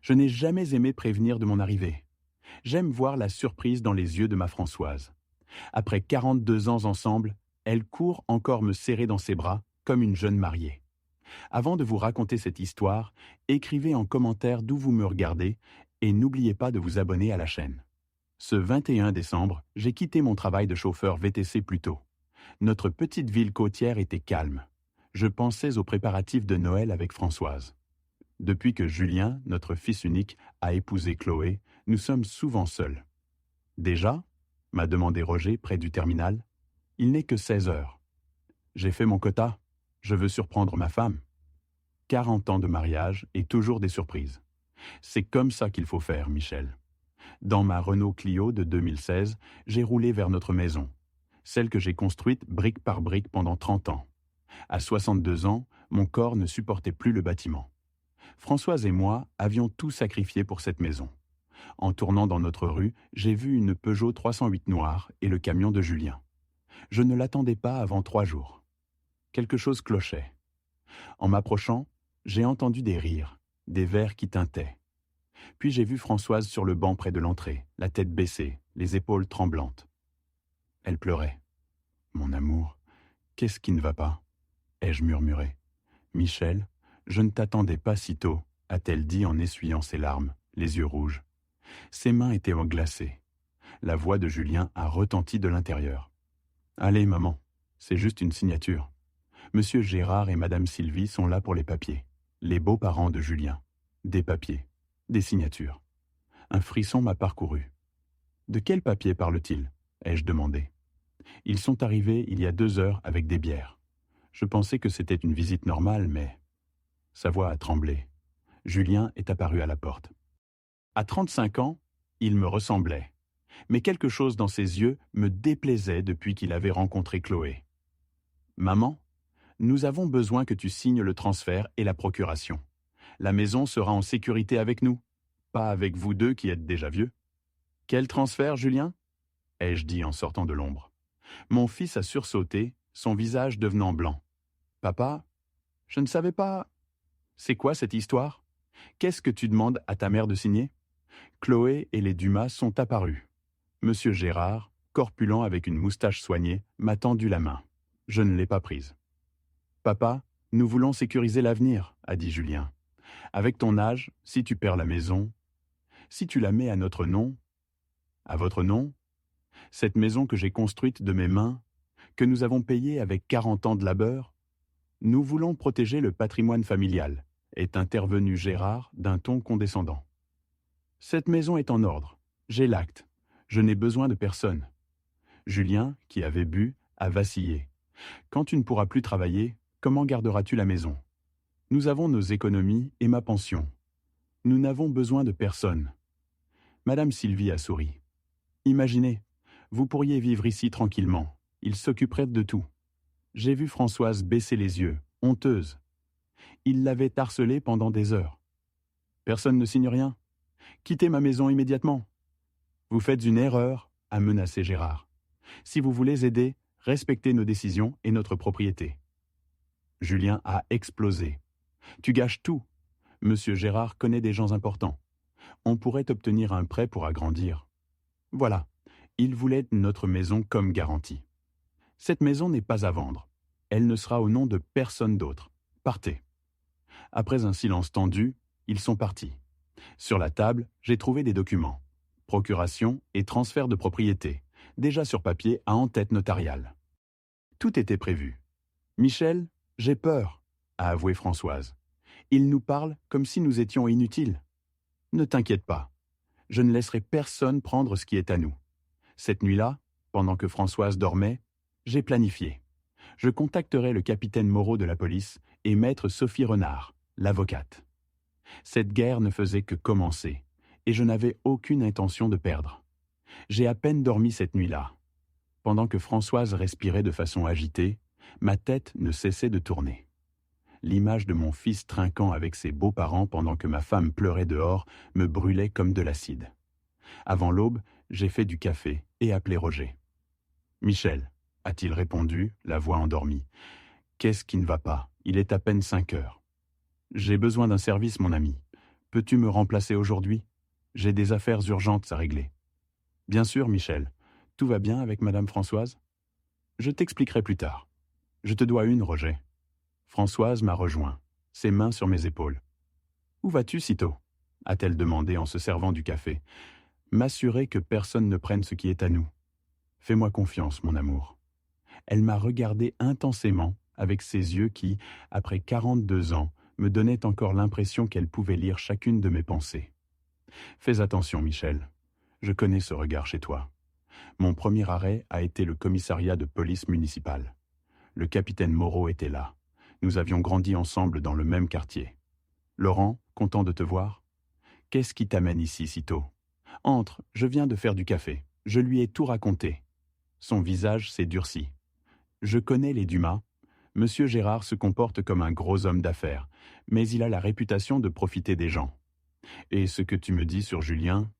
Je n'ai jamais aimé prévenir de mon arrivée. J'aime voir la surprise dans les yeux de ma Françoise. Après 42 ans ensemble, elle court encore me serrer dans ses bras comme une jeune mariée. Avant de vous raconter cette histoire, écrivez en commentaire d'où vous me regardez et n'oubliez pas de vous abonner à la chaîne. Ce 21 décembre, j'ai quitté mon travail de chauffeur VTC plus tôt. Notre petite ville côtière était calme. Je pensais aux préparatifs de Noël avec Françoise. Depuis que Julien, notre fils unique, a épousé Chloé, nous sommes souvent seuls. Déjà, m'a demandé Roger près du terminal, il n'est que 16 heures. J'ai fait mon quota, je veux surprendre ma femme. 40 ans de mariage et toujours des surprises. C'est comme ça qu'il faut faire, Michel. Dans ma Renault Clio de 2016, j'ai roulé vers notre maison, celle que j'ai construite brique par brique pendant 30 ans. À 62 ans, mon corps ne supportait plus le bâtiment. Françoise et moi avions tout sacrifié pour cette maison. En tournant dans notre rue, j'ai vu une Peugeot 308 noire et le camion de Julien. Je ne l'attendais pas avant 3 jours. Quelque chose clochait. En m'approchant, j'ai entendu des rires, des verres qui tintaient. Puis j'ai vu Françoise sur le banc près de l'entrée, la tête baissée, les épaules tremblantes. Elle pleurait. « Mon amour, qu'est-ce qui ne va pas ?» ai-je murmuré. « Michel, je ne t'attendais pas si tôt, a-t-elle dit en essuyant ses larmes, les yeux rouges. Ses mains étaient glacées. La voix de Julien a retenti de l'intérieur. « Allez, maman, c'est juste une signature. Monsieur Gérard et Madame Sylvie sont là pour les papiers. Les beaux-parents de Julien. Des papiers. Des signatures. » Un frisson m'a parcouru. « De quel papier parle-t-il » ai-je demandé. Ils sont arrivés il y a 2 heures avec des bières. Je pensais que c'était une visite normale, mais... Sa voix a tremblé. Julien est apparu à la porte. À 35 ans, il me ressemblait. Mais quelque chose dans ses yeux me déplaisait depuis qu'il avait rencontré Chloé. « Maman, nous avons besoin que tu signes le transfert et la procuration. La maison sera en sécurité avec nous, pas avec vous deux qui êtes déjà vieux. »« Quel transfert, Julien ?» ai-je dit en sortant de l'ombre. Mon fils a sursauté, son visage devenant blanc. « Papa, je ne savais pas... » « C'est quoi cette histoire? Qu'est-ce que tu demandes à ta mère de signer ?» Chloé et les Dumas sont apparus. Monsieur Gérard, corpulent avec une moustache soignée, m'a tendu la main. Je ne l'ai pas prise. « Papa, nous voulons sécuriser l'avenir, » a dit Julien. « Avec ton âge, si tu perds la maison, si tu la mets à notre nom, à votre nom, cette maison que j'ai construite de mes mains, que nous avons payée avec 40 ans de labeur, nous voulons protéger le patrimoine familial, » est intervenu Gérard d'un ton condescendant. « Cette maison est en ordre. J'ai l'acte. Je n'ai besoin de personne. » Julien, qui avait bu, a vacillé. « Quand tu ne pourras plus travailler, comment garderas-tu la maison? Nous avons nos économies et ma pension. Nous n'avons besoin de personne. » Madame Sylvie a souri. « Imaginez, vous pourriez vivre ici tranquillement. Il s'occuperait de tout. » J'ai vu Françoise baisser les yeux, honteuse. Il l'avait harcelée pendant des heures. « Personne ne signe rien. Quittez ma maison immédiatement. »« Vous faites une erreur, » a menacé Gérard. « Si vous voulez aider, respectez nos décisions et notre propriété. » Julien a explosé. « Tu gâches tout. Monsieur Gérard connaît des gens importants. On pourrait obtenir un prêt pour agrandir. » Voilà, il voulait notre maison comme garantie. « Cette maison n'est pas à vendre. Elle ne sera au nom de personne d'autre. Partez. » Après un silence tendu, ils sont partis. Sur la table, j'ai trouvé des documents. Procuration et transfert de propriété, déjà sur papier à en-tête notariale. Tout était prévu. « Michel, j'ai peur, » a avoué Françoise. « Il nous parle comme si nous étions inutiles. » « Ne t'inquiète pas, je ne laisserai personne prendre ce qui est à nous. Cette nuit-là, pendant que Françoise dormait, j'ai planifié. Je contacterai le capitaine Moreau de la police et maître Sophie Renard, l'avocate. Cette guerre ne faisait que commencer, et je n'avais aucune intention de perdre. J'ai à peine dormi cette nuit-là. Pendant que Françoise respirait de façon agitée, ma tête ne cessait de tourner. L'image de mon fils trinquant avec ses beaux-parents pendant que ma femme pleurait dehors me brûlait comme de l'acide. Avant l'aube, j'ai fait du café et appelé Roger. « Michel, » a-t-il répondu, la voix endormie. « Qu'est-ce qui ne va pas? Il est à peine 5 heures. »« J'ai besoin d'un service, mon ami. Peux-tu me remplacer aujourd'hui? J'ai des affaires urgentes à régler. Bien sûr, Michel. Tout va bien avec Madame Françoise? Je t'expliquerai plus tard. Je te dois une, Roger. Françoise m'a rejoint, ses mains sur mes épaules. Où vas-tu sitôt? A-t-elle demandé en se servant du café. M'assurer que personne ne prenne ce qui est à nous. Fais-moi confiance, mon amour. Elle m'a regardé intensément avec ses yeux qui, après 42 ans, me donnaient encore l'impression qu'elle pouvait lire chacune de mes pensées. Fais attention, Michel. Je connais ce regard chez toi. Mon premier arrêt a été le commissariat de police municipale. Le capitaine Moreau était là. Nous avions grandi ensemble dans le même quartier. Laurent, content de te voir? Qu'est-ce qui t'amène ici si tôt? Entre, je viens de faire du café. Je lui ai tout raconté. Son visage s'est durci. Je connais les Dumas. Monsieur Gérard se comporte comme un gros homme d'affaires, mais il a la réputation de profiter des gens. Et ce que tu me dis sur Julien?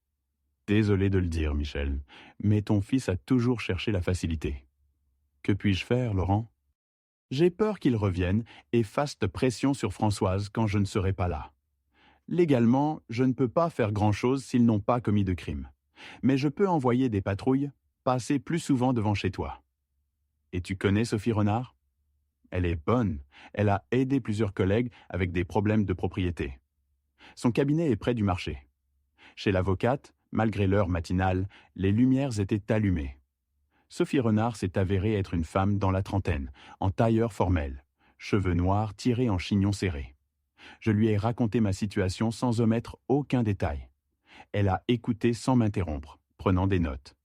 Désolé de le dire, Michel, mais ton fils a toujours cherché la facilité. Que puis-je faire, Laurent? J'ai peur qu'il revienne et fasse de pression sur Françoise quand je ne serai pas là. Légalement, je ne peux pas faire grand-chose s'ils n'ont pas commis de crime. Mais je peux envoyer des patrouilles, passer plus souvent devant chez toi. Et tu connais Sophie Renard? Elle est bonne. Elle a aidé plusieurs collègues avec des problèmes de propriété. Son cabinet est près du marché. Chez l'avocate, malgré l'heure matinale, les lumières étaient allumées. Sophie Renard s'est avérée être une femme dans la trentaine, en tailleur formel, cheveux noirs tirés en chignon serré. Je lui ai raconté ma situation sans omettre aucun détail. Elle a écouté sans m'interrompre, prenant des notes.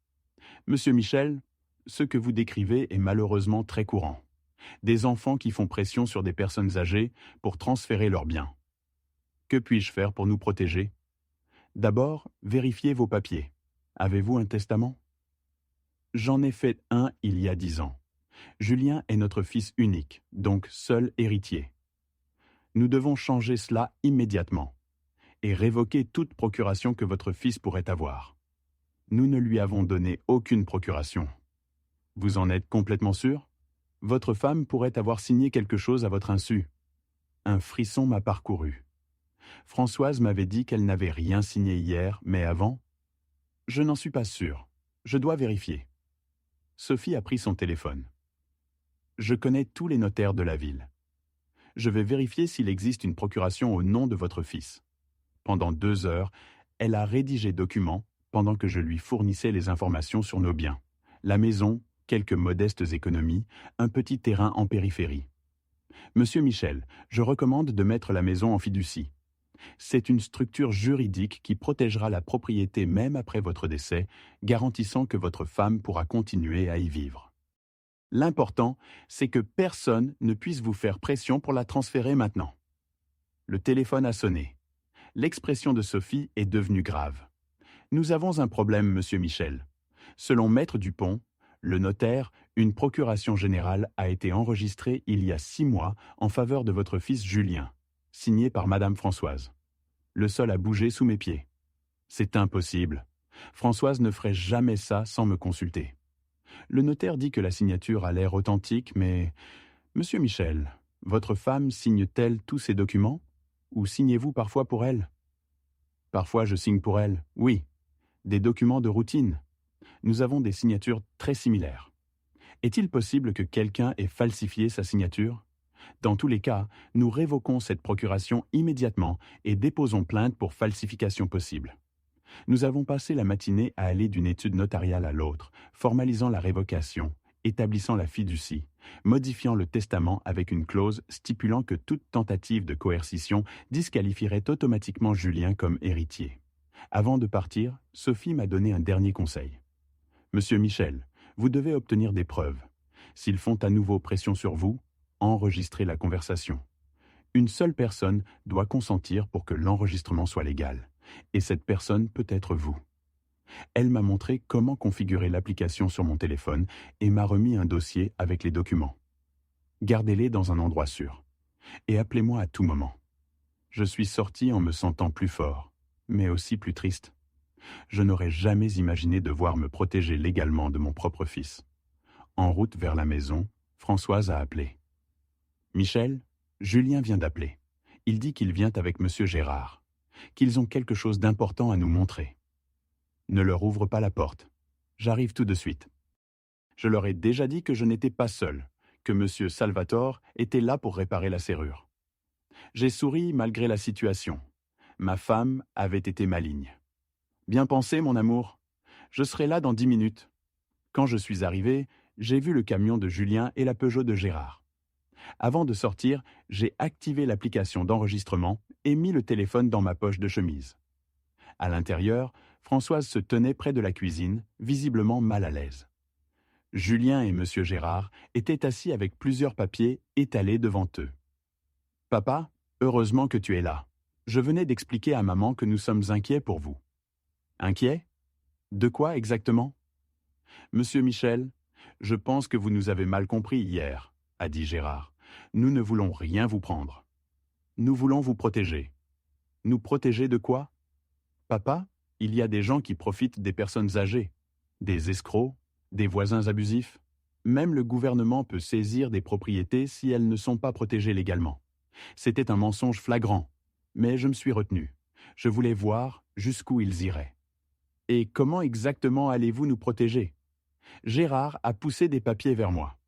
Monsieur Michel, ce que vous décrivez est malheureusement très courant. Des enfants qui font pression sur des personnes âgées pour transférer leurs biens. Que puis-je faire pour nous protéger? D'abord, vérifiez vos papiers. Avez-vous un testament? J'en ai fait un il y a 10 ans. Julien est notre fils unique, donc seul héritier. Nous devons changer cela immédiatement et révoquer toute procuration que votre fils pourrait avoir. Nous ne lui avons donné aucune procuration. Vous en êtes complètement sûr? Votre femme pourrait avoir signé quelque chose à votre insu. Un frisson m'a parcouru. Françoise m'avait dit qu'elle n'avait rien signé hier, mais avant? Je n'en suis pas sûr. Je dois vérifier. Sophie a pris son téléphone. Je connais tous les notaires de la ville. Je vais vérifier s'il existe une procuration au nom de votre fils. Pendant 2 heures, elle a rédigé document pendant que je lui fournissais les informations sur nos biens. La maison, quelques modestes économies, un petit terrain en périphérie. Monsieur Michel, je recommande de mettre la maison en fiducie. C'est une structure juridique qui protégera la propriété même après votre décès, garantissant que votre femme pourra continuer à y vivre. L'important, c'est que personne ne puisse vous faire pression pour la transférer maintenant. Le téléphone a sonné. L'expression de Sophie est devenue grave. Nous avons un problème, monsieur Michel. Selon Maître Dupont, le notaire, une procuration générale a été enregistrée il y a 6 mois en faveur de votre fils Julien, signée par Madame Françoise. Le sol a bougé sous mes pieds. C'est impossible. Françoise ne ferait jamais ça sans me consulter. Le notaire dit que la signature a l'air authentique, mais... Monsieur Michel, votre femme signe-t-elle tous ces documents? Ou signez-vous parfois pour elle? Parfois je signe pour elle, oui. Des documents de routine. Nous avons des signatures très similaires. Est-il possible que quelqu'un ait falsifié sa signature? Dans tous les cas, nous révoquons cette procuration immédiatement et déposons plainte pour falsification possible. Nous avons passé la matinée à aller d'une étude notariale à l'autre, formalisant la révocation, établissant la fiducie, modifiant le testament avec une clause stipulant que toute tentative de coercition disqualifierait automatiquement Julien comme héritier. Avant de partir, Sophie m'a donné un dernier conseil. Monsieur Michel, vous devez obtenir des preuves. S'ils font à nouveau pression sur vous, enregistrez la conversation. Une seule personne doit consentir pour que l'enregistrement soit légal, et cette personne peut être vous. Elle m'a montré comment configurer l'application sur mon téléphone et m'a remis un dossier avec les documents. Gardez-les dans un endroit sûr, et appelez-moi à tout moment. Je suis sorti en me sentant plus fort, mais aussi plus triste. Je n'aurais jamais imaginé devoir me protéger légalement de mon propre fils. En route vers la maison, Françoise a appelé. « Michel, Julien vient d'appeler. Il dit qu'il vient avec Monsieur Gérard. qu'ils ont quelque chose d'important à nous montrer. Ne leur ouvre pas la porte. J'arrive tout de suite. Je leur ai déjà dit que je n'étais pas seul, que M. Salvatore était là pour réparer la serrure. J'ai souri malgré la situation. Ma femme avait été maligne. Bien pensé, mon amour. Je serai là dans 10 minutes. Quand je suis arrivé, j'ai vu le camion de Julien et la Peugeot de Gérard. Avant de sortir, j'ai activé l'application d'enregistrement et mis le téléphone dans ma poche de chemise. À l'intérieur, Françoise se tenait près de la cuisine, visiblement mal à l'aise. Julien et M. Gérard étaient assis avec plusieurs papiers étalés devant eux. « Papa, heureusement que tu es là. Je venais d'expliquer à maman que nous sommes inquiets pour vous. »« Inquiets ? De quoi exactement ? » ?»« Monsieur Michel, je pense que vous nous avez mal compris hier, » a dit Gérard. « Nous ne voulons rien vous prendre. Nous voulons vous protéger. » « Nous protéger de quoi ? Papa, il y a des gens qui profitent des personnes âgées, des escrocs, des voisins abusifs. Même le gouvernement peut saisir des propriétés si elles ne sont pas protégées légalement. C'était un mensonge flagrant, mais je me suis retenu. Je voulais voir jusqu'où ils iraient. Et comment exactement allez-vous nous protéger ? Gérard a poussé des papiers vers moi.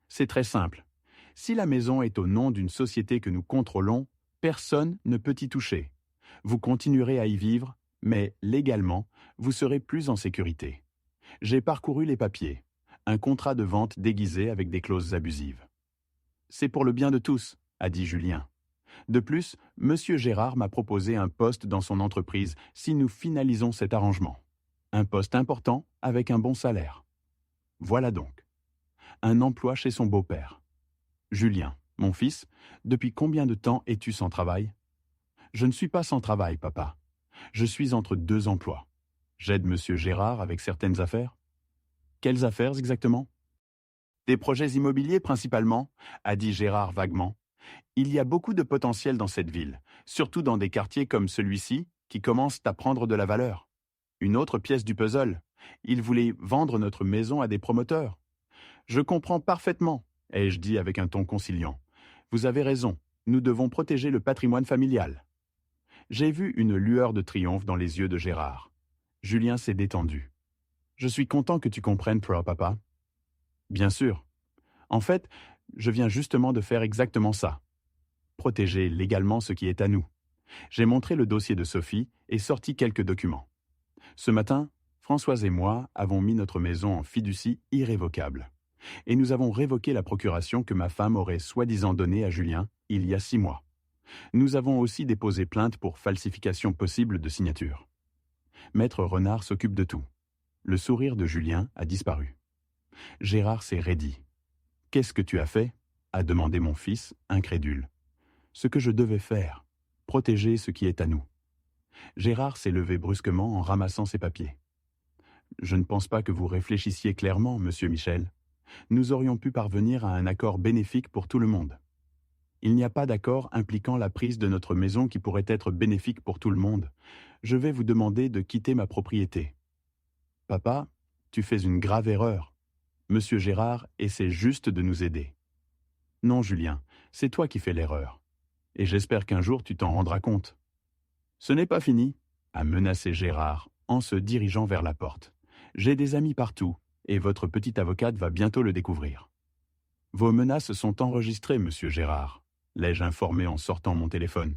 C'est très simple. Si la maison est au nom d'une société que nous contrôlons, personne ne peut y toucher. Vous continuerez à y vivre, mais légalement, vous serez plus en sécurité. J'ai parcouru les papiers. Un contrat de vente déguisé avec des clauses abusives. C'est pour le bien de tous, a dit Julien. De plus, M. Gérard m'a proposé un poste dans son entreprise si nous finalisons cet arrangement. Un poste important avec un bon salaire. Voilà donc. Un emploi chez son beau-père. Julien, mon fils, depuis combien de temps es-tu sans travail ? Je ne suis pas sans travail, papa. Je suis entre 2 emplois. J'aide M. Gérard avec certaines affaires. Quelles affaires exactement ? Des projets immobiliers principalement, a dit Gérard vaguement. Il y a beaucoup de potentiel dans cette ville, surtout dans des quartiers comme celui-ci qui commencent à prendre de la valeur. Une autre pièce du puzzle, il voulait vendre notre maison à des promoteurs. Je comprends parfaitement, ai-je dit avec un ton conciliant. Vous avez raison, nous devons protéger le patrimoine familial. J'ai vu une lueur de triomphe dans les yeux de Gérard. Julien s'est détendu. Je suis content que tu comprennes, papa. Bien sûr. En fait, je viens justement de faire exactement ça. Protéger légalement ce qui est à nous. J'ai montré le dossier de Sophie et sorti quelques documents. Ce matin, Françoise et moi avons mis notre maison en fiducie irrévocable. Et nous avons révoqué la procuration que ma femme aurait soi-disant donnée à Julien il y a 6 mois. Nous avons aussi déposé plainte pour falsification possible de signature. Maître Renard s'occupe de tout. Le sourire de Julien a disparu. Gérard s'est raidi. « Qu'est-ce que tu as fait ?» a demandé mon fils, incrédule. « Ce que je devais faire, protéger ce qui est à nous. » Gérard s'est levé brusquement en ramassant ses papiers. « Je ne pense pas que vous réfléchissiez clairement, monsieur Michel. Nous aurions pu parvenir à un accord bénéfique pour tout le monde. Il n'y a pas d'accord impliquant la prise de notre maison qui pourrait être bénéfique pour tout le monde. Je vais vous demander de quitter ma propriété. » « Papa, tu fais une grave erreur. Monsieur Gérard essaie juste de nous aider. »« Non, Julien, c'est toi qui fais l'erreur. Et j'espère qu'un jour tu t'en rendras compte. »« Ce n'est pas fini, » a menacé Gérard en se dirigeant vers la porte. « J'ai des amis partout, et votre petite avocate va bientôt le découvrir. »« Vos menaces sont enregistrées, monsieur Gérard, » l'ai-je informé en sortant mon téléphone.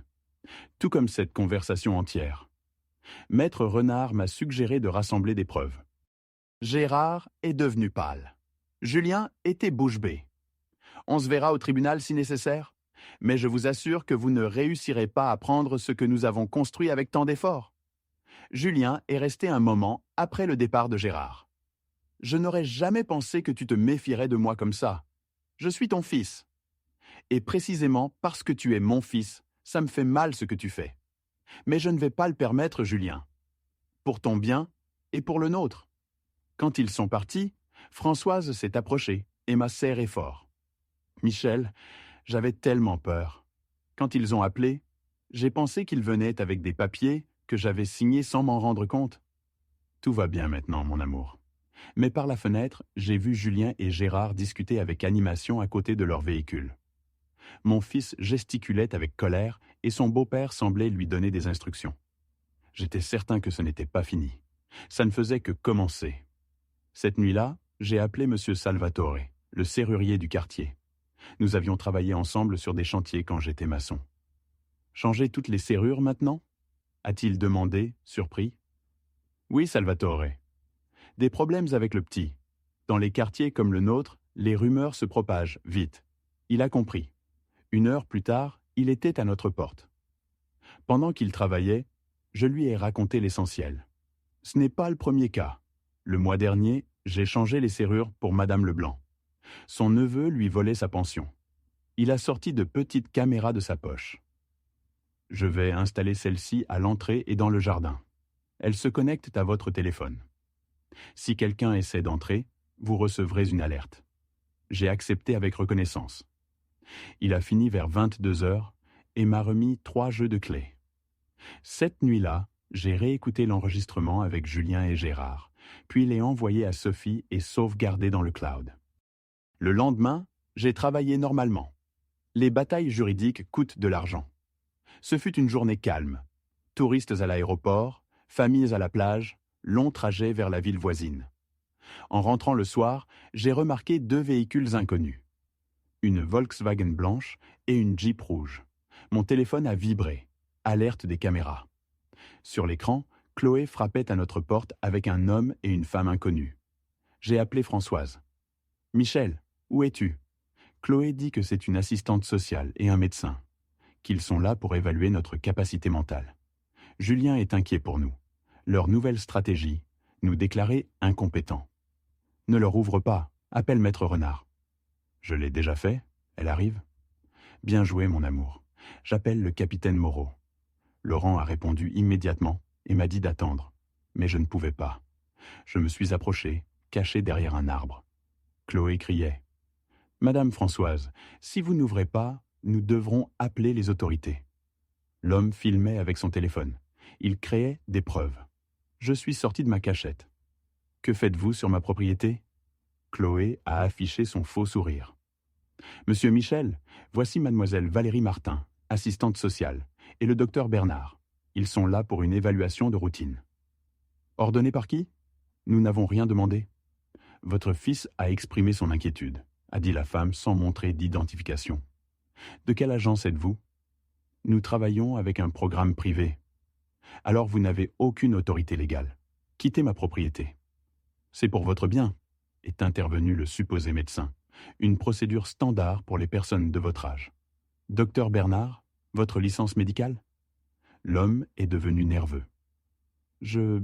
Tout comme cette conversation entière. Maître Renard m'a suggéré de rassembler des preuves. Gérard est devenu pâle. Julien était bouche bée. On se verra au tribunal si nécessaire, mais je vous assure que vous ne réussirez pas à prendre ce que nous avons construit avec tant d'efforts. Julien est resté un moment après le départ de Gérard. Je n'aurais jamais pensé que tu te méfierais de moi comme ça. Je suis ton fils. Et précisément parce que tu es mon fils, ça me fait mal ce que tu fais. Mais je ne vais pas le permettre, Julien. Pour ton bien et pour le nôtre. Quand ils sont partis, Françoise s'est approchée et m'a serré fort. Michel, j'avais tellement peur. Quand ils ont appelé, j'ai pensé qu'ils venaient avec des papiers que j'avais signés sans m'en rendre compte. Tout va bien maintenant, mon amour. Mais par la fenêtre, j'ai vu Julien et Gérard discuter avec animation à côté de leur véhicule. Mon fils gesticulait avec colère et son beau-père semblait lui donner des instructions. J'étais certain que ce n'était pas fini. Ça ne faisait que commencer. Cette nuit-là, j'ai appelé M. Salvatore, le serrurier du quartier. Nous avions travaillé ensemble sur des chantiers quand j'étais maçon. Changer toutes les serrures maintenant ? A-t-il demandé, surpris. Oui, Salvatore. Des problèmes avec le petit. Dans les quartiers comme le nôtre, les rumeurs se propagent vite. Il a compris. 1 heure plus tard, il était à notre porte. Pendant qu'il travaillait, je lui ai raconté l'essentiel. Ce n'est pas le premier cas. Le mois dernier, j'ai changé les serrures pour Madame Leblanc. Son neveu lui volait sa pension. Il a sorti de petites caméras de sa poche. Je vais installer celle-ci à l'entrée et dans le jardin. Elles se connectent à votre téléphone. Si quelqu'un essaie d'entrer, vous recevrez une alerte. J'ai accepté avec reconnaissance. Il a fini vers 22 heures et m'a remis 3 jeux de clés. Cette nuit-là, j'ai réécouté l'enregistrement avec Julien et Gérard, puis l'ai envoyé à Sophie et sauvegardé dans le cloud. Le lendemain, j'ai travaillé normalement. Les batailles juridiques coûtent de l'argent. Ce fut une journée calme. Touristes à l'aéroport, familles à la plage, long trajet vers la ville voisine. En rentrant le soir, j'ai remarqué 2 véhicules inconnus. Une Volkswagen blanche et une Jeep rouge. Mon téléphone a vibré. Alerte des caméras. Sur l'écran, Chloé frappait à notre porte avec un homme et une femme inconnus. J'ai appelé Françoise. « Michel, où es-tu » Chloé dit que c'est une assistante sociale et un médecin, qu'ils sont là pour évaluer notre capacité mentale. Julien est inquiet pour nous. Leur nouvelle stratégie, nous déclarer incompétents. Ne leur ouvre pas, appelle Maître Renard. Je l'ai déjà fait, elle arrive. Bien joué, mon amour. J'appelle le capitaine Moreau. Laurent a répondu immédiatement et m'a dit d'attendre. Mais je ne pouvais pas. Je me suis approché, caché derrière un arbre. Chloé criait. « Madame Françoise, si vous n'ouvrez pas, nous devrons appeler les autorités. » L'homme filmait avec son téléphone. Il créait des preuves. Je suis sorti de ma cachette. « Que faites-vous sur ma propriété ?» Chloé a affiché son faux sourire. « Monsieur Michel, voici mademoiselle Valérie Martin, assistante sociale, et le docteur Bernard. Ils sont là pour une évaluation de routine. » « Ordonné par qui ? Nous n'avons rien demandé. » « Votre fils a exprimé son inquiétude, » a dit la femme sans montrer d'identification. « De quelle agence êtes-vous ? » « Nous travaillons avec un programme privé. »« Alors vous n'avez aucune autorité légale. Quittez ma propriété. »« C'est pour votre bien, » est intervenu le supposé médecin. Une procédure standard pour les personnes de votre âge. « Docteur Bernard, votre licence médicale ?» L'homme est devenu nerveux. « Je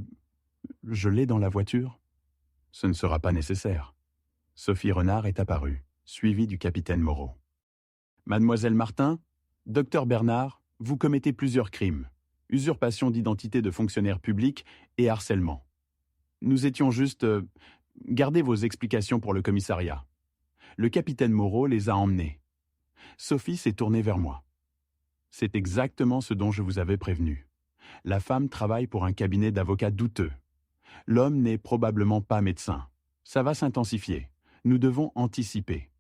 l'ai dans la voiture ? » Ce ne sera pas nécessaire. Sophie Renard est apparue, suivie du capitaine Moreau. « Mademoiselle Martin, docteur Bernard, vous commettez plusieurs crimes. Usurpation d'identité de fonctionnaire public et harcèlement. Nous étions juste... Gardez vos explications pour le commissariat. » Le capitaine Moreau les a emmenés. Sophie s'est tournée vers moi. « C'est exactement ce dont je vous avais prévenu. La femme travaille pour un cabinet d'avocats douteux. L'homme n'est probablement pas médecin. Ça va s'intensifier. Nous devons anticiper. »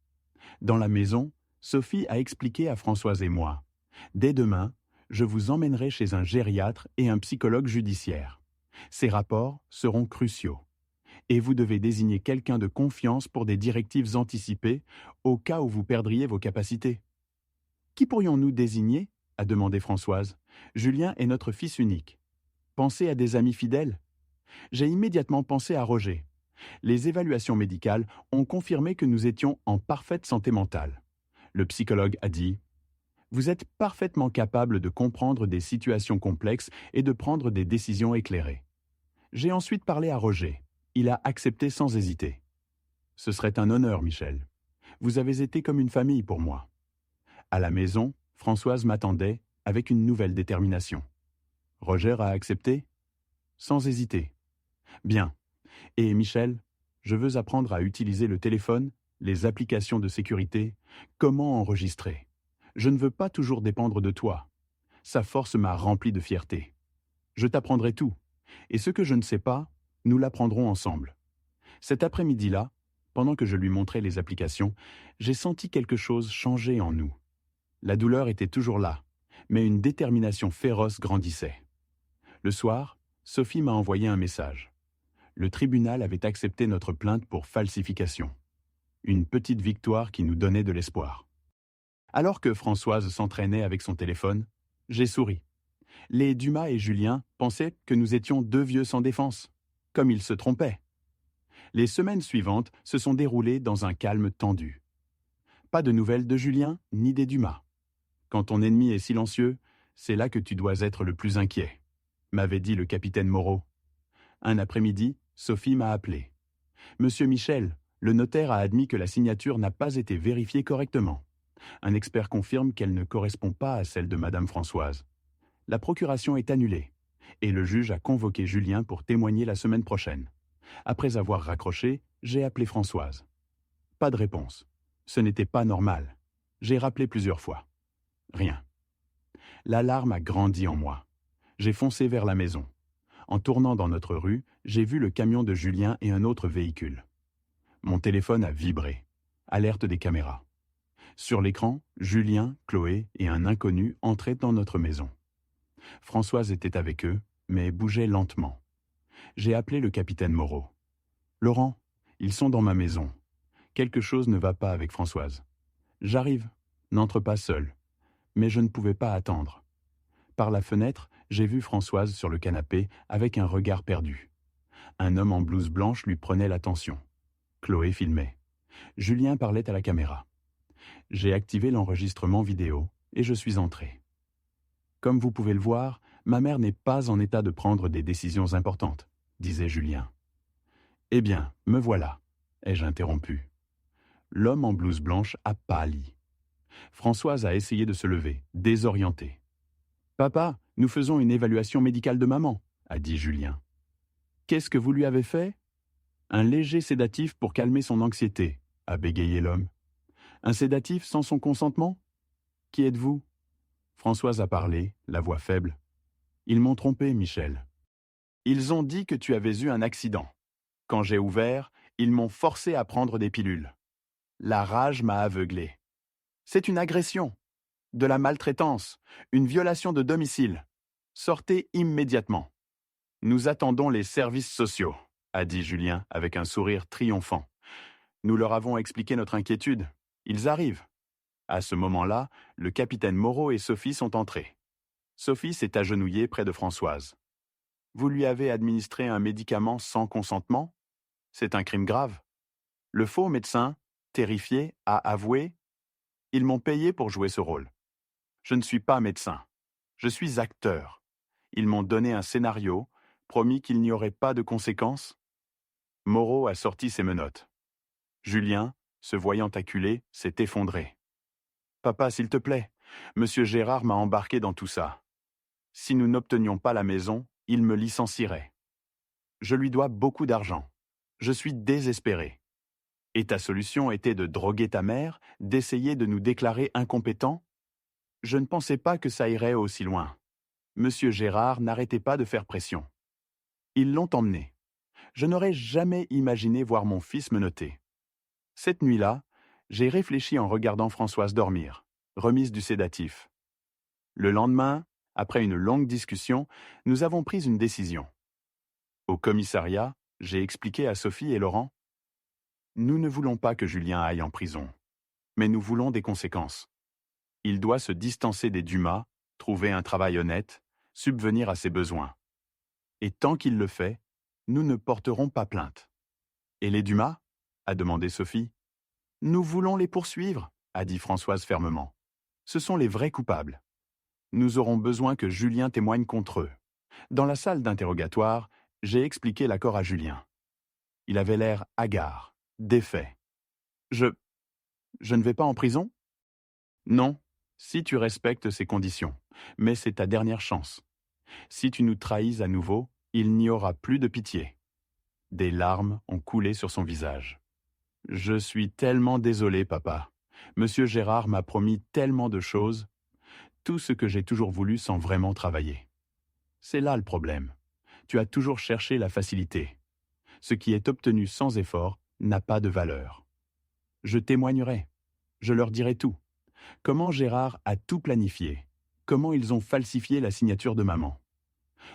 Dans la maison, Sophie a expliqué à Françoise et moi. « Dès demain, je vous emmènerai chez un gériatre et un psychologue judiciaire. Ces rapports seront cruciaux. Et vous devez désigner quelqu'un de confiance pour des directives anticipées au cas où vous perdriez vos capacités. » « Qui pourrions-nous désigner ?» a demandé Françoise. « Julien est notre fils unique. Pensez à des amis fidèles. » J'ai immédiatement pensé à Roger. Les évaluations médicales ont confirmé que nous étions en parfaite santé mentale. Le psychologue a dit « Vous êtes parfaitement capable de comprendre des situations complexes et de prendre des décisions éclairées. » J'ai ensuite parlé à Roger. Il a accepté sans hésiter. « Ce serait un honneur, Michel. Vous avez été comme une famille pour moi. » À la maison, Françoise m'attendait avec une nouvelle détermination. Roger a accepté ? Sans hésiter. Bien. Et Michel, je veux apprendre à utiliser le téléphone, les applications de sécurité, comment enregistrer. Je ne veux pas toujours dépendre de toi. Sa force m'a rempli de fierté. Je t'apprendrai tout. Et ce que je ne sais pas, nous l'apprendrons ensemble. Cet après-midi-là, pendant que je lui montrais les applications, j'ai senti quelque chose changer en nous. La douleur était toujours là, mais une détermination féroce grandissait. Le soir, Sophie m'a envoyé un message. Le tribunal avait accepté notre plainte pour falsification. Une petite victoire qui nous donnait de l'espoir. Alors que Françoise s'entraînait avec son téléphone, j'ai souri. Les Dumas et Julien pensaient que nous étions deux vieux sans défense, comme ils se trompaient. Les semaines suivantes se sont déroulées dans un calme tendu. Pas de nouvelles de Julien ni des Dumas. Quand ton ennemi est silencieux, c'est là que tu dois être le plus inquiet, m'avait dit le capitaine Moreau. Un après-midi, Sophie m'a appelé. Monsieur Michel, le notaire a admis que la signature n'a pas été vérifiée correctement. Un expert confirme qu'elle ne correspond pas à celle de Madame Françoise. La procuration est annulée, et le juge a convoqué Julien pour témoigner la semaine prochaine. Après avoir raccroché, j'ai appelé Françoise. Pas de réponse. Ce n'était pas normal. J'ai rappelé plusieurs fois. Rien. L'alarme a grandi en moi. J'ai foncé vers la maison. En tournant dans notre rue, j'ai vu le camion de Julien et un autre véhicule. Mon téléphone a vibré. Alerte des caméras. Sur l'écran, Julien, Chloé et un inconnu entraient dans notre maison. Françoise était avec eux, mais bougeait lentement. J'ai appelé le capitaine Moreau. « Laurent, ils sont dans ma maison. Quelque chose ne va pas avec Françoise. J'arrive, n'entre pas seul. » Mais je ne pouvais pas attendre. Par la fenêtre, j'ai vu Françoise sur le canapé avec un regard perdu. Un homme en blouse blanche lui prenait l'attention. Chloé filmait. Julien parlait à la caméra. J'ai activé l'enregistrement vidéo et je suis entré. Comme vous pouvez le voir, ma mère n'est pas en état de prendre des décisions importantes, disait Julien. Eh bien, me voilà, ai-je interrompu. L'homme en blouse blanche a pâli. Françoise a essayé de se lever, désorientée. « Papa, nous faisons une évaluation médicale de maman, » a dit Julien. « Qu'est-ce que vous lui avez fait ?»« Un léger sédatif pour calmer son anxiété, » a bégayé l'homme. « Un sédatif sans son consentement ? Qui êtes-vous » Françoise a parlé, la voix faible. « Ils m'ont trompé, Michel. Ils ont dit que tu avais eu un accident. Quand j'ai ouvert, ils m'ont forcé à prendre des pilules. La rage m'a aveuglé. C'est une agression, de la maltraitance, une violation de domicile. Sortez immédiatement. Nous attendons les services sociaux, a dit Julien avec un sourire triomphant. Nous leur avons expliqué notre inquiétude. Ils arrivent. À ce moment-là, le capitaine Moreau et Sophie sont entrés. Sophie s'est agenouillée près de Françoise. Vous lui avez administré un médicament sans consentement ? C'est un crime grave. Le faux médecin, terrifié, a avoué « Ils m'ont payé pour jouer ce rôle. Je ne suis pas médecin. Je suis acteur. Ils m'ont donné un scénario, promis qu'il n'y aurait pas de conséquences. » Moreau a sorti ses menottes. Julien, se voyant acculé, s'est effondré. « Papa, s'il te plaît, Monsieur Gérard m'a embarqué dans tout ça. Si nous n'obtenions pas la maison, il me licencierait. Je lui dois beaucoup d'argent. Je suis désespéré. Et ta solution était de droguer ta mère, d'essayer de nous déclarer incompétents ? Je ne pensais pas que ça irait aussi loin. Monsieur Gérard n'arrêtait pas de faire pression. Ils l'ont emmené. Je n'aurais jamais imaginé voir mon fils menotté. Cette nuit-là, j'ai réfléchi en regardant Françoise dormir, remise du sédatif. Le lendemain, après une longue discussion, nous avons pris une décision. Au commissariat, j'ai expliqué à Sophie et Laurent. Nous ne voulons pas que Julien aille en prison, mais nous voulons des conséquences. Il doit se distancer des Dumas, trouver un travail honnête, subvenir à ses besoins. Et tant qu'il le fait, nous ne porterons pas plainte. Et les Dumas ? A demandé Sophie. Nous voulons les poursuivre, a dit Françoise fermement. Ce sont les vrais coupables. Nous aurons besoin que Julien témoigne contre eux. Dans la salle d'interrogatoire, j'ai expliqué l'accord à Julien. Il avait l'air hagard, défait. Je ne vais pas en prison ? Non, si tu respectes ces conditions, mais c'est ta dernière chance. Si tu nous trahis à nouveau, il n'y aura plus de pitié. Des larmes ont coulé sur son visage. Je suis tellement désolé, papa. Monsieur Gérard m'a promis tellement de choses, tout ce que j'ai toujours voulu sans vraiment travailler. C'est là le problème. Tu as toujours cherché la facilité. Ce qui est obtenu sans effort n'a pas de valeur. Je témoignerai. Je leur dirai tout. Comment Gérard a tout planifié. Comment ils ont falsifié la signature de maman.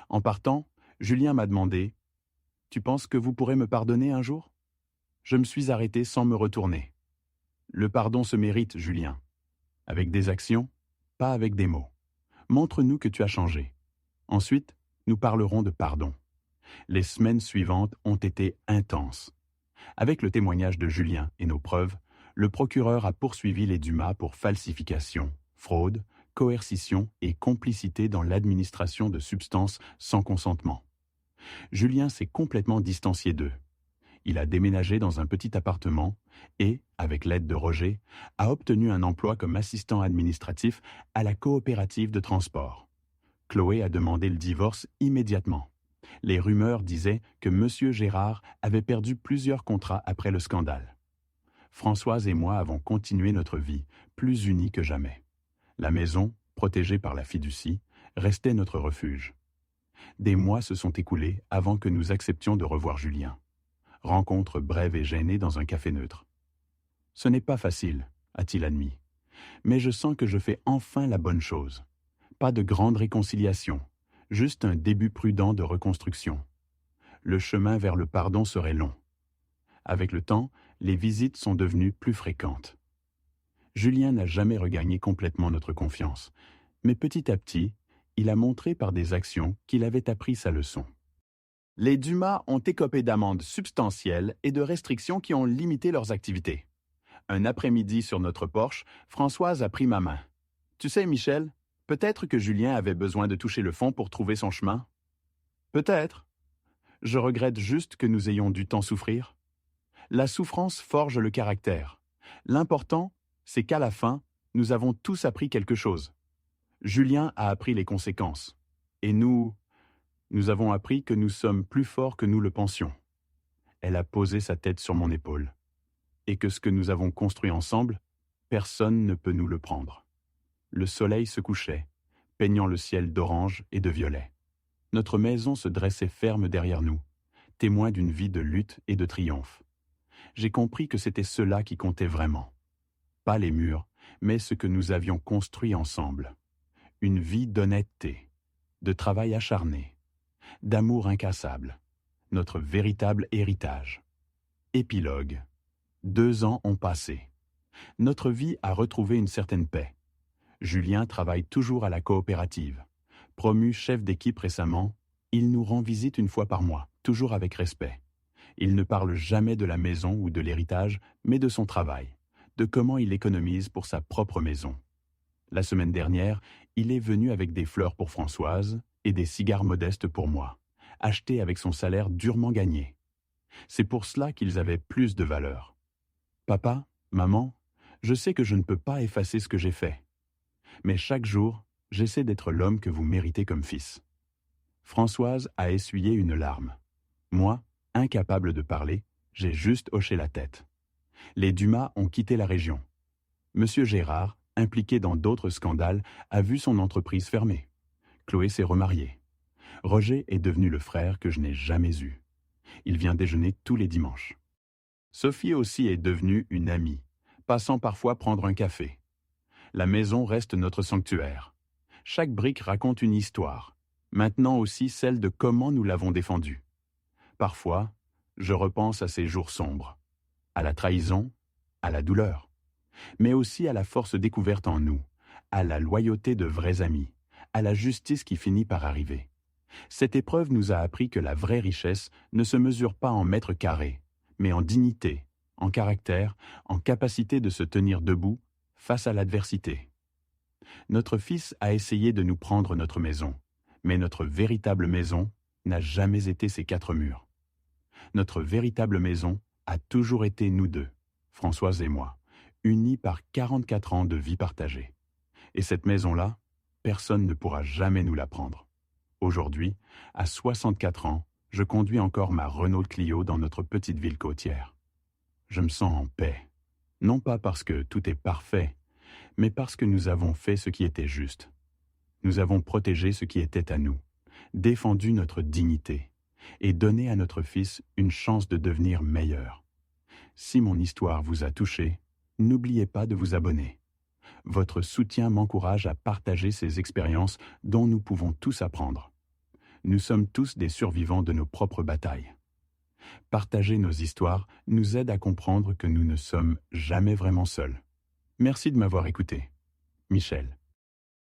En partant, Julien m'a demandé « Tu penses que vous pourrez me pardonner un jour ?» Je me suis arrêté sans me retourner. Le pardon se mérite, Julien. Avec des actions, pas avec des mots. Montre-nous que tu as changé. Ensuite, nous parlerons de pardon. Les semaines suivantes ont été intenses. Avec le témoignage de Julien et nos preuves, le procureur a poursuivi les Dumas pour falsification, fraude, coercition et complicité dans l'administration de substances sans consentement. Julien s'est complètement distancié d'eux. Il a déménagé dans un petit appartement et, avec l'aide de Roger, a obtenu un emploi comme assistant administratif à la coopérative de transport. Chloé a demandé le divorce immédiatement. Les rumeurs disaient que M. Gérard avait perdu plusieurs contrats après le scandale. Françoise et moi avons continué notre vie, plus unis que jamais. La maison, protégée par la fiducie, restait notre refuge. Des mois se sont écoulés avant que nous acceptions de revoir Julien. Rencontre brève et gênée dans un café neutre. « Ce n'est pas facile, a-t-il admis. Mais je sens que je fais enfin la bonne chose. Pas de grande réconciliation, juste un début prudent de reconstruction. Le chemin vers le pardon serait long. Avec le temps, les visites sont devenues plus fréquentes. Julien n'a jamais regagné complètement notre confiance, mais petit à petit, il a montré par des actions qu'il avait appris sa leçon. Les Dumas ont écopé d'amendes substantielles et de restrictions qui ont limité leurs activités. Un après-midi sur notre porche, Françoise a pris ma main. « Tu sais, Michel, peut-être que Julien avait besoin de toucher le fond pour trouver son chemin. Peut-être. Je regrette juste que nous ayons dû tant souffrir. La souffrance forge le caractère. L'important, c'est qu'à la fin, nous avons tous appris quelque chose. Julien a appris les conséquences. Et nous avons appris que nous sommes plus forts que nous le pensions. » Elle a posé sa tête sur mon épaule. Et que ce que nous avons construit ensemble, personne ne peut nous le prendre. Le soleil se couchait, peignant le ciel d'orange et de violet. Notre maison se dressait ferme derrière nous, témoin d'une vie de lutte et de triomphe. J'ai compris que c'était cela qui comptait vraiment. Pas les murs, mais ce que nous avions construit ensemble. Une vie d'honnêteté, de travail acharné, d'amour incassable, notre véritable héritage. Épilogue. 2 ans ont passé. Notre vie a retrouvé une certaine paix. Julien travaille toujours à la coopérative. Promu chef d'équipe récemment, il nous rend visite une fois par mois, toujours avec respect. Il ne parle jamais de la maison ou de l'héritage, mais de son travail, de comment il économise pour sa propre maison. La semaine dernière, il est venu avec des fleurs pour Françoise et des cigares modestes pour moi, achetés avec son salaire durement gagné. C'est pour cela qu'ils avaient plus de valeur. Papa, maman, je sais que je ne peux pas effacer ce que j'ai fait. Mais chaque jour, j'essaie d'être l'homme que vous méritez comme fils. Françoise a essuyé une larme. Moi, incapable de parler, j'ai juste hoché la tête. Les Dumas ont quitté la région. Monsieur Gérard, impliqué dans d'autres scandales, a vu son entreprise fermer. Chloé s'est remariée. Roger est devenu le frère que je n'ai jamais eu. Il vient déjeuner tous les dimanches. Sophie aussi est devenue une amie, passant parfois prendre un café. La maison reste notre sanctuaire. Chaque brique raconte une histoire, maintenant aussi celle de comment nous l'avons défendue. Parfois, je repense à ces jours sombres, à la trahison, à la douleur, mais aussi à la force découverte en nous, à la loyauté de vrais amis, à la justice qui finit par arriver. Cette épreuve nous a appris que la vraie richesse ne se mesure pas en mètres carrés, mais en dignité, en caractère, en capacité de se tenir debout face à l'adversité. Notre fils a essayé de nous prendre notre maison, mais notre véritable maison n'a jamais été ces 4 murs. Notre véritable maison a toujours été nous deux, Françoise et moi, unis par 44 ans de vie partagée. Et cette maison-là, personne ne pourra jamais nous la prendre. Aujourd'hui, à 64 ans, je conduis encore ma Renault Clio dans notre petite ville côtière. Je me sens en paix, non pas parce que tout est parfait, mais parce que nous avons fait ce qui était juste. Nous avons protégé ce qui était à nous, défendu notre dignité et donné à notre fils une chance de devenir meilleur. Si mon histoire vous a touché, n'oubliez pas de vous abonner. Votre soutien m'encourage à partager ces expériences dont nous pouvons tous apprendre. Nous sommes tous des survivants de nos propres batailles. Partager nos histoires nous aide à comprendre que nous ne sommes jamais vraiment seuls. Merci de m'avoir écouté. Michel.